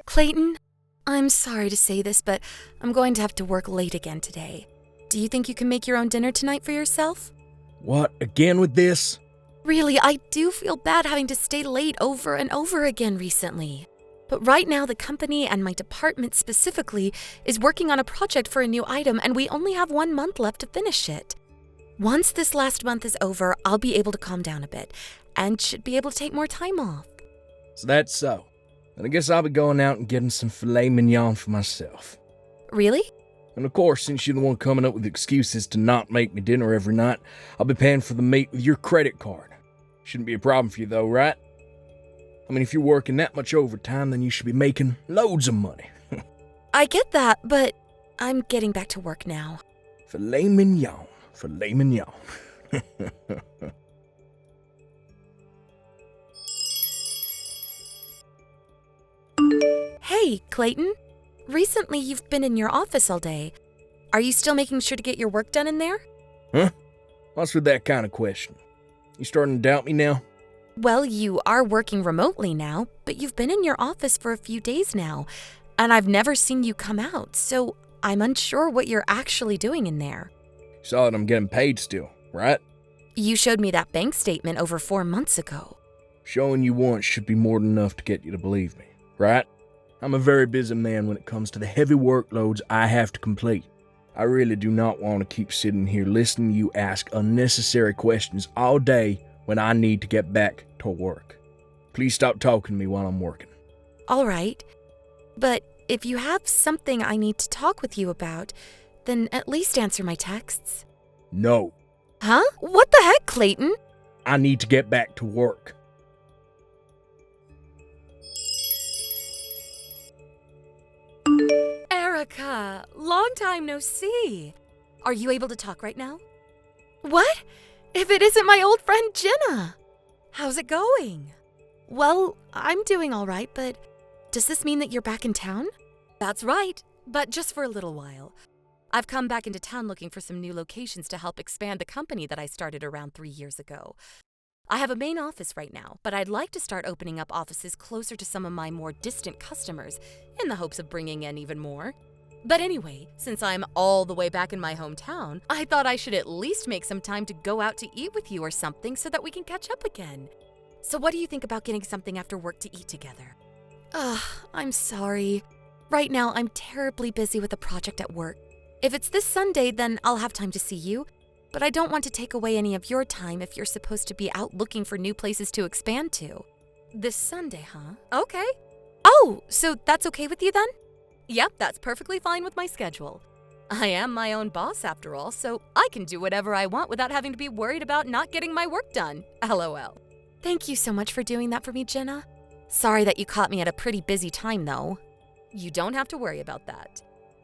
Clayton, I'm sorry to say this, but I'm going to have to work late again today. Do you think you can make your own dinner tonight for yourself? What, again with this? Really, I do feel bad having to stay late over and over again recently. But right now, the company and my department specifically is working on a project for a new item, and we only have 1 month left to finish it. Once this last month is over, I'll be able to calm down a bit and should be able to take more time off. So that's so. And I guess I'll be going out and getting some filet mignon for myself. Really? And of course, since you're the one coming up with excuses to not make me dinner every night, I'll be paying for the meat with your credit card. Shouldn't be a problem for you though, right? I mean, if you're working that much overtime, then you should be making loads of money. I get that, but I'm getting back to work now. Filet mignon. Filet mignon. Hey, Clayton. Recently, you've been in your office all day. Are you still making sure to get your work done in there? Huh? What's with that kind of question? You starting to doubt me now? Well, you are working remotely now, but you've been in your office for a few days now, and I've never seen you come out, so I'm unsure what you're actually doing in there. Saw that I'm getting paid still, right? You showed me that bank statement over 4 months ago. Showing you once should be more than enough to get you to believe me, right? I'm a very busy man when it comes to the heavy workloads I have to complete. I really do not want to keep sitting here listening to you ask unnecessary questions all day when I need to get back to work. Please stop talking to me while I'm working. All right, but if you have something I need to talk with you about, then at least answer my texts. No. Huh? What the heck, Clayton? I need to get back to work. Erica, long time no see. Are you able to talk right now? What? If it isn't my old friend Jenna? How's it going? Well, I'm doing all right, but does this mean that you're back in town? That's right, but just for a little while. I've come back into town looking for some new locations to help expand the company that I started around 3 years ago. I have a main office right now, but I'd like to start opening up offices closer to some of my more distant customers in the hopes of bringing in even more. But anyway, since I'm all the way back in my hometown, I thought I should at least make some time to go out to eat with you or something so that we can catch up again. So what do you think about getting something after work to eat together? I'm sorry. Right now, I'm terribly busy with a project at work. If it's this Sunday, then I'll have time to see you. But I don't want to take away any of your time if you're supposed to be out looking for new places to expand to. This Sunday, huh? Okay. Oh, so that's okay with you then? Yep, that's perfectly fine with my schedule. I am my own boss after all, so I can do whatever I want without having to be worried about not getting my work done. LOL. Thank you so much for doing that for me, Jenna. Sorry that you caught me at a pretty busy time, though. You don't have to worry about that.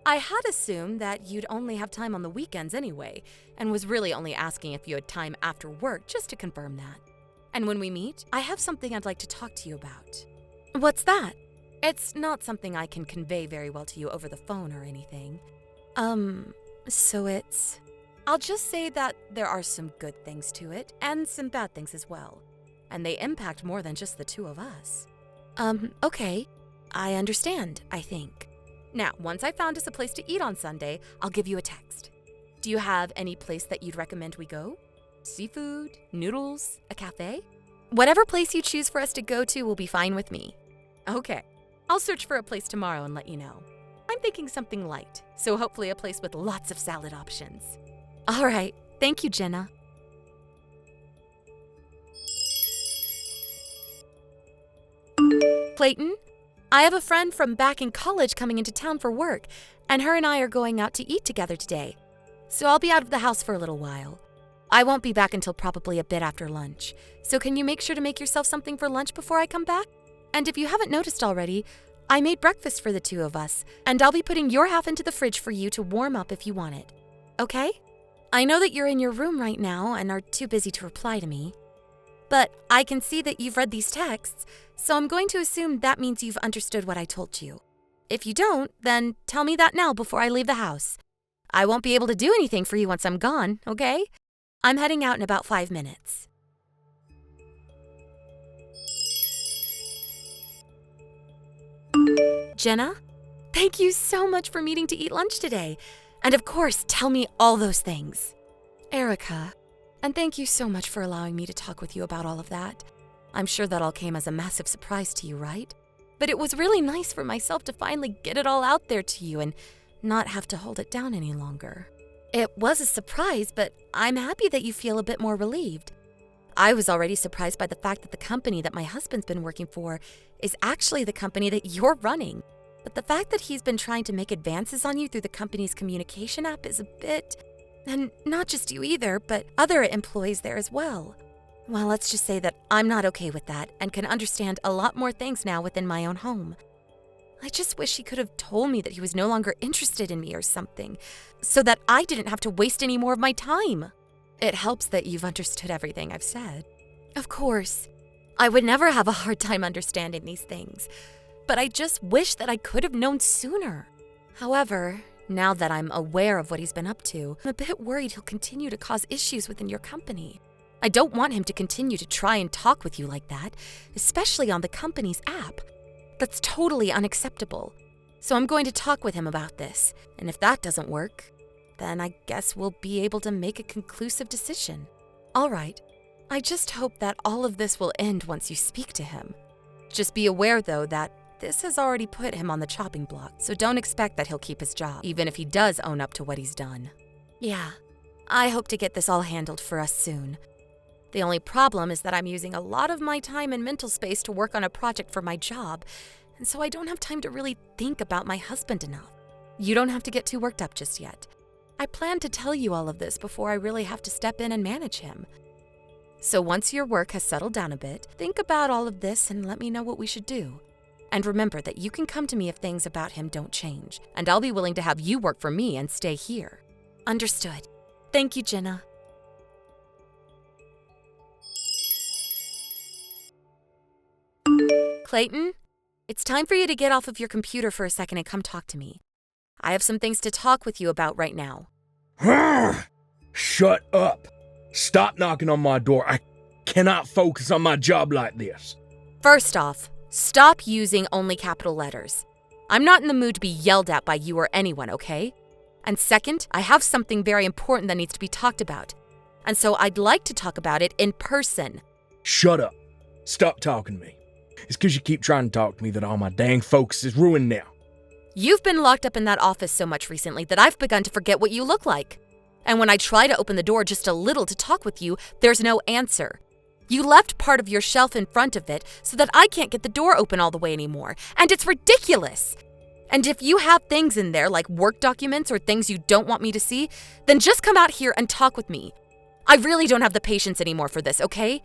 I had assumed that you'd only have time on the weekends anyway, and was really only asking if you had time after work just to confirm that. And when we meet, I have something I'd like to talk to you about. What's that? It's not something I can convey very well to you over the phone or anything. So it's... I'll just say that there are some good things to it, and some bad things as well. And they impact more than just the two of us. Okay. I understand, I think. Now, once I've found us a place to eat on Sunday, I'll give you a text. Do you have any place that you'd recommend we go? Seafood, noodles, a cafe? Whatever place you choose for us to go to will be fine with me. Okay. I'll search for a place tomorrow and let you know. I'm thinking something light, so hopefully a place with lots of salad options. All right. Thank you, Jenna. Clayton, I have a friend from back in college coming into town for work, and her and I are going out to eat together today. So I'll be out of the house for a little while. I won't be back until probably a bit after lunch, so can you make sure to make yourself something for lunch before I come back? And if you haven't noticed already, I made breakfast for the two of us, and I'll be putting your half into the fridge for you to warm up if you want it. Okay? I know that you're in your room right now and are too busy to reply to me. But I can see that you've read these texts, so I'm going to assume that means you've understood what I told you. If you don't, then tell me that now before I leave the house. I won't be able to do anything for you once I'm gone, okay? I'm heading out in about 5 minutes. Jenna, thank you so much for meeting to eat lunch today. And of course, tell me all those things. Erica, and thank you so much for allowing me to talk with you about all of that. I'm sure that all came as a massive surprise to you, right? But it was really nice for myself to finally get it all out there to you and not have to hold it down any longer. It was a surprise, but I'm happy that you feel a bit more relieved. I was already surprised by the fact that the company that my husband's been working for is actually the company that you're running. But the fact that he's been trying to make advances on you through the company's communication app is a bit... And not just you either, but other employees there as well. Well, let's just say that I'm not okay with that and can understand a lot more things now within my own home. I just wish he could have told me that he was no longer interested in me or something, so that I didn't have to waste any more of my time. It helps that you've understood everything I've said. Of course, I would never have a hard time understanding these things, but I just wish that I could have known sooner. However, now that I'm aware of what he's been up to, I'm a bit worried he'll continue to cause issues within your company. I don't want him to continue to try and talk with you like that, especially on the company's app. That's totally unacceptable. So I'm going to talk with him about this, and if that doesn't work, then I guess we'll be able to make a conclusive decision. All right, I just hope that all of this will end once you speak to him. Just be aware, though, that this has already put him on the chopping block, so don't expect that he'll keep his job, even if he does own up to what he's done. Yeah, I hope to get this all handled for us soon. The only problem is that I'm using a lot of my time and mental space to work on a project for my job, and so I don't have time to really think about my husband enough. You don't have to get too worked up just yet. I plan to tell you all of this before I really have to step in and manage him. So once your work has settled down a bit, think about all of this and let me know what we should do. And remember that you can come to me if things about him don't change, and I'll be willing to have you work for me and stay here. Understood. Thank you, Jenna. Clayton, it's time for you to get off of your computer for a second and come talk to me. I have some things to talk with you about right now. Shut up. Stop knocking on my door. I cannot focus on my job like this. First off, stop using only capital letters. I'm not in the mood to be yelled at by you or anyone, okay? And second, I have something very important that needs to be talked about. And so I'd like to talk about it in person. Shut up. Stop talking to me. It's because you keep trying to talk to me that all my dang focus is ruined now. You've been locked up in that office so much recently that I've begun to forget what you look like. And when I try to open the door just a little to talk with you, there's no answer. You left part of your shelf in front of it so that I can't get the door open all the way anymore, and it's ridiculous. And if you have things in there like work documents or things you don't want me to see, then just come out here and talk with me. I really don't have the patience anymore for this, okay?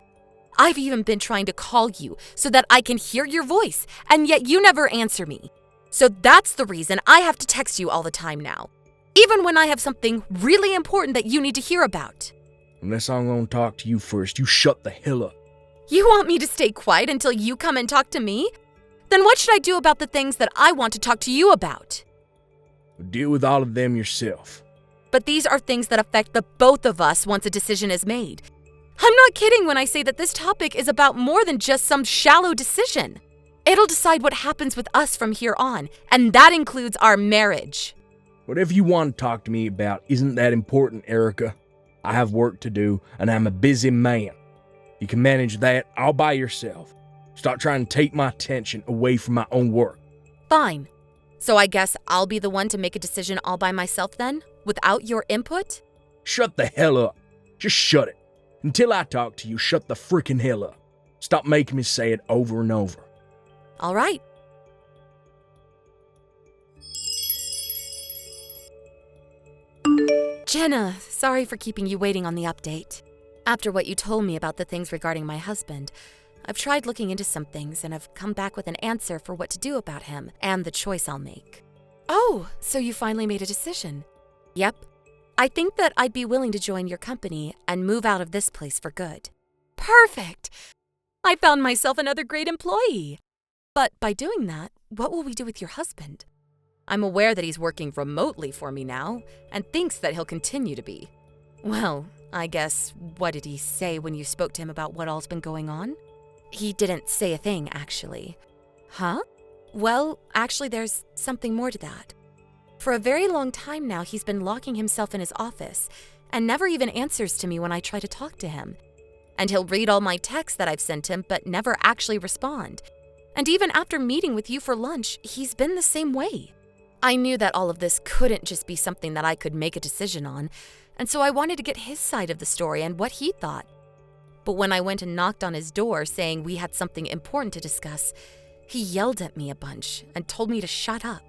I've even been trying to call you so that I can hear your voice, and yet you never answer me. So that's the reason I have to text you all the time now, even when I have something really important that you need to hear about. Unless I'm going to talk to you first, you shut the hell up. You want me to stay quiet until you come and talk to me? Then what should I do about the things that I want to talk to you about? Deal with all of them yourself. But these are things that affect the both of us once a decision is made. I'm not kidding when I say that this topic is about more than just some shallow decision. It'll decide what happens with us from here on, and that includes our marriage. Whatever you want to talk to me about isn't that important, Erica. I have work to do, and I'm a busy man. You can manage that all by yourself. Stop trying to take my attention away from my own work. Fine. So I guess I'll be the one to make a decision all by myself then, without your input? Shut the hell up. Just shut it. Until I talk to you, shut the freaking hell up. Stop making me say it over and over. All right. Jenna, sorry for keeping you waiting on the update. After what you told me about the things regarding my husband, I've tried looking into some things and have come back with an answer for what to do about him and the choice I'll make. Oh, so you finally made a decision. Yep. I think that I'd be willing to join your company and move out of this place for good. Perfect! I found myself another great employee. But by doing that, what will we do with your husband? I'm aware that he's working remotely for me now and thinks that he'll continue to be. Well, I guess, what did he say when you spoke to him about what all's been going on? He didn't say a thing, actually. Huh? Well, actually, there's something more to that. For a very long time now, he's been locking himself in his office and never even answers to me when I try to talk to him. And he'll read all my texts that I've sent him, but never actually respond. And even after meeting with you for lunch, he's been the same way. I knew that all of this couldn't just be something that I could make a decision on, and so I wanted to get his side of the story and what he thought. But when I went and knocked on his door saying we had something important to discuss, he yelled at me a bunch and told me to shut up.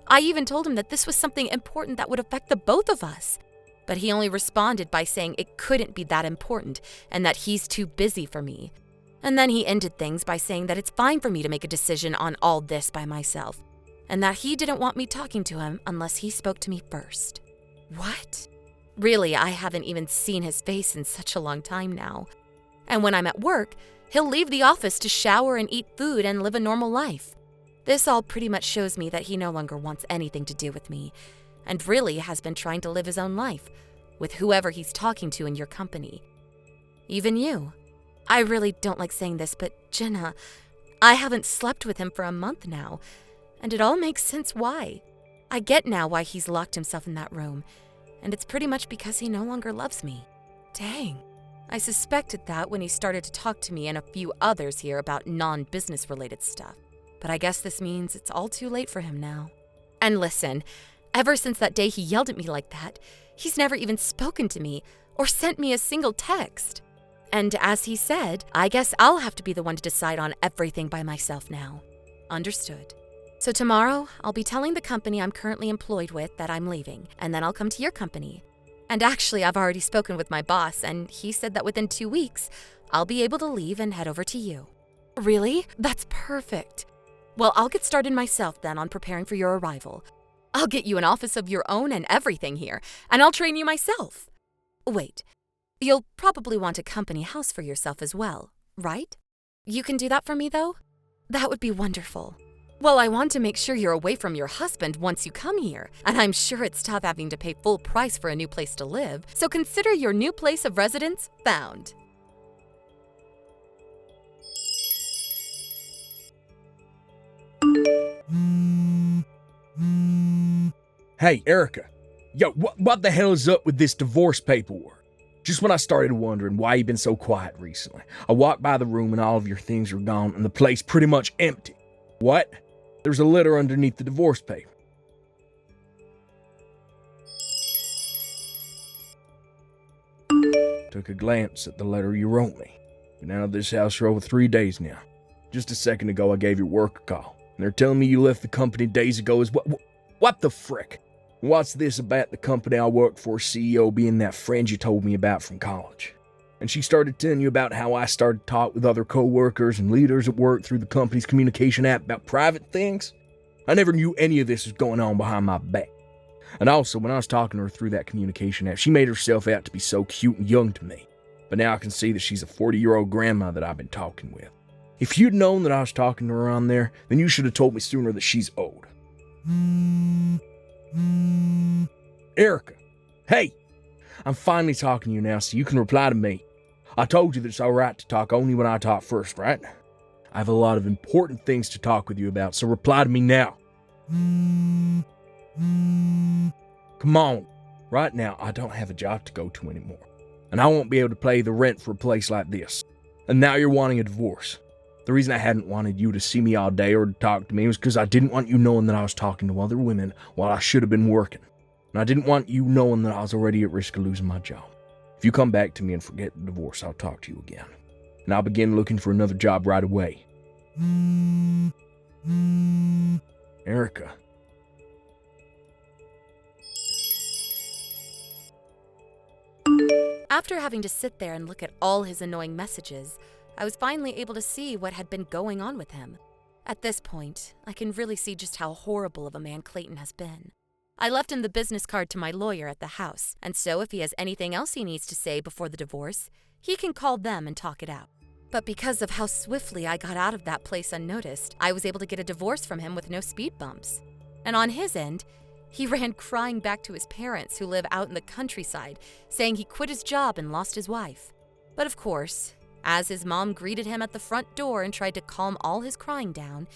I even told him that this was something important that would affect the both of us. But he only responded by saying it couldn't be that important and that he's too busy for me. And then he ended things by saying that it's fine for me to make a decision on all this by myself, and that he didn't want me talking to him unless he spoke to me first. What? Really, I haven't even seen his face in such a long time now. And when I'm at work, he'll leave the office to shower and eat food and live a normal life. This all pretty much shows me that he no longer wants anything to do with me, and really has been trying to live his own life, with whoever he's talking to in your company. Even you. I really don't like saying this, but Jenna, I haven't slept with him for a month now, and it all makes sense why. I get now why he's locked himself in that room, and it's pretty much because he no longer loves me. Dang. I suspected that when he started to talk to me and a few others here about non-business related stuff. But I guess this means it's all too late for him now. And listen, ever since that day he yelled at me like that, he's never even spoken to me or sent me a single text. And as he said, I guess I'll have to be the one to decide on everything by myself now. Understood. So tomorrow, I'll be telling the company I'm currently employed with that I'm leaving, and then I'll come to your company. And actually, I've already spoken with my boss, and he said that within 2 weeks, I'll be able to leave and head over to you. Really? That's perfect. Well, I'll get started myself then on preparing for your arrival. I'll get you an office of your own and everything here, and I'll train you myself. Wait, you'll probably want a company house for yourself as well, right? You can do that for me, though? That would be wonderful. Well, I want to make sure you're away from your husband once you come here, and I'm sure it's tough having to pay full price for a new place to live, so consider your new place of residence found. Hey, Erica. Yo, what the hell is up with this divorce paperwork? Just when I started wondering why you've been so quiet recently, I walked by the room and all of your things are gone and the place pretty much empty. What? There's a letter underneath the divorce paper. Took a glance at the letter you wrote me. Been out of this house for over 3 days now. Just a second ago I gave your work a call, and they're telling me you left the company days ago as what the frick? What's this about the company I work for CEO being that friend you told me about from college? And she started telling you about how I started to talk with other co-workers and leaders at work through the company's communication app about private things? I never knew any of this was going on behind my back. And also, when I was talking to her through that communication app, she made herself out to be so cute and young to me. But now I can see that she's a 40-year-old grandma that I've been talking with. If you'd known that I was talking to her on there, then you should have told me sooner that she's old. Erica, hey! I'm finally talking to you now, so you can reply to me. I told you that it's alright to talk only when I talk first, right? I have a lot of important things to talk with you about, so reply to me now. Come on. Right now, I don't have a job to go to anymore, and I won't be able to pay the rent for a place like this. And now you're wanting a divorce. The reason I hadn't wanted you to see me all day or to talk to me was because I didn't want you knowing that I was talking to other women while I should have been working. And I didn't want you knowing that I was already at risk of losing my job. If you come back to me and forget the divorce, I'll talk to you again. And I'll begin looking for another job right away. Erica. After having to sit there and look at all his annoying messages, I was finally able to see what had been going on with him. At this point, I can really see just how horrible of a man Clayton has been. I left him the business card to my lawyer at the house, and so if he has anything else he needs to say before the divorce, he can call them and talk it out. But because of how swiftly I got out of that place unnoticed, I was able to get a divorce from him with no speed bumps. And on his end, he ran crying back to his parents who live out in the countryside, saying he quit his job and lost his wife. But of course, as his mom greeted him at the front door and tried to calm all his crying down,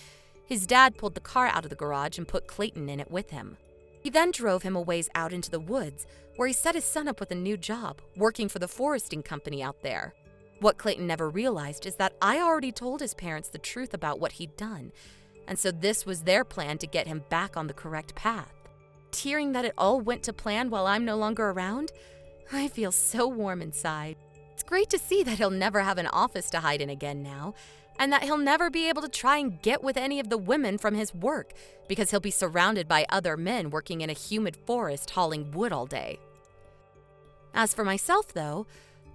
His dad pulled the car out of the garage and put Clayton in it with him. He then drove him a ways out into the woods, where he set his son up with a new job, working for the foresting company out there. What Clayton never realized is that I already told his parents the truth about what he'd done, and so this was their plan to get him back on the correct path. Hearing that it all went to plan while I'm no longer around, I feel so warm inside. It's great to see that he'll never have an office to hide in again now, and that he'll never be able to try and get with any of the women from his work because he'll be surrounded by other men working in a humid forest hauling wood all day. As for myself, though,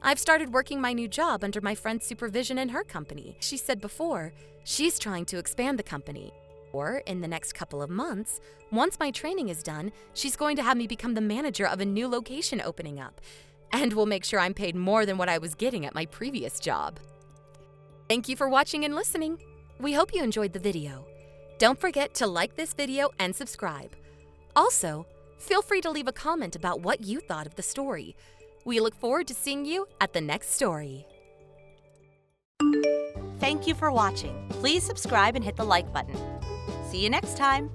I've started working my new job under my friend's supervision in her company. She said before, she's trying to expand the company. Or, in the next couple of months, once my training is done, she's going to have me become the manager of a new location opening up, and will make sure I'm paid more than what I was getting at my previous job. Thank you for watching and listening. We hope you enjoyed the video. Don't forget to like this video and subscribe. Also, feel free to leave a comment about what you thought of the story. We look forward to seeing you at the next story. Thank you for watching. Please subscribe and hit the like button. See you next time.